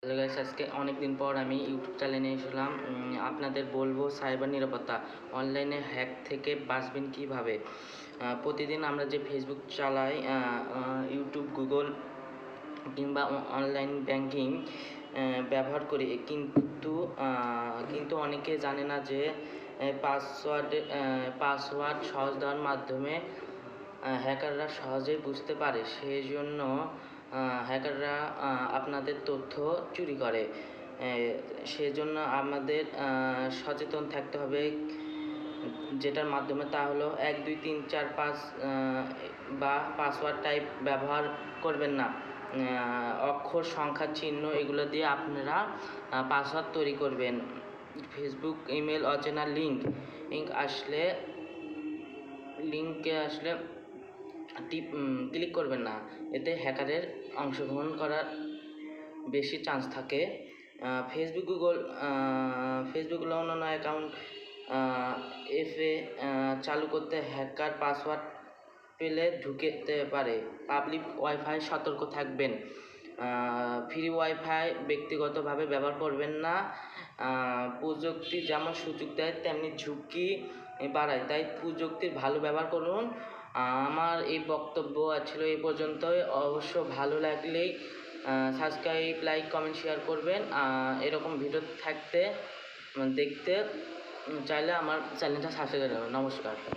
Hello guys, আজকে অনেক দিন পর আমি ইউটিউব চ্যানেলে এসেলাম। আপনাদের বলবো সাইবার নিরাপত্তা, অনলাইনে হ্যাক থেকে বাঁচবেন কীভাবে। প্রতিদিন আমরা যে ফেসবুক চালাই, ইউটিউব, গুগল কিংবা অনলাইন ব্যাংকিং ব্যবহার করি, কিন্তু অনেকে জানে না যে পাসওয়ার্ড সহজ দেওয়ার মাধ্যমে হ্যাকাররা সহজেই বুঝতে পারে। সেই জন্য হ্যাকাররা আপনাদের তথ্য চুরি করে। সেজন্য আমাদের সচেতন থাকতে হবে, যেটার মাধ্যমে তা হলো 1 2 3 4 5 বা পাসওয়ার্ড টাইপ ব্যবহার করবেন না। অক্ষর, সংখ্যা, চিহ্ন এগুলো দিয়ে আপনারা পাসওয়ার্ড তৈরি করবেন। ফেসবুক, ইমেল, অচেনা লিঙ্কে আসলে ক্লিক করবেন না, এতে হ্যাকারের অংশগ্রহণ করার বেশি চান্স থাকে। ফেসবুক অন্যান্য অ্যাকাউন্ট চালু করতে হ্যাকার পাসওয়ার্ড পেলে ঢুকতে পারে। পাবলিক ওয়াইফাই সতর্ক থাকবেন। ফ্রি ওয়াইফাই ব্যক্তিগতভাবে ব্যবহার করবেন না। প্রযুক্তি যেমন সুযোগ দেয় তেমনি ঝুঁকি বাড়ায়, তাই প্রযুক্তির ভালো ব্যবহার করুন। আমার এই বক্তব্য ছিল এই পর্যন্তই। অবশ্য ভালো লাগলেই সাবস্ক্রাইব, লাইক, কমেন্ট, শেয়ার করবেন। এরকম ভিডিও দেখতে চাইলে আমার চ্যানেলটা সাবস্ক্রাইব করবেন। নমস্কার।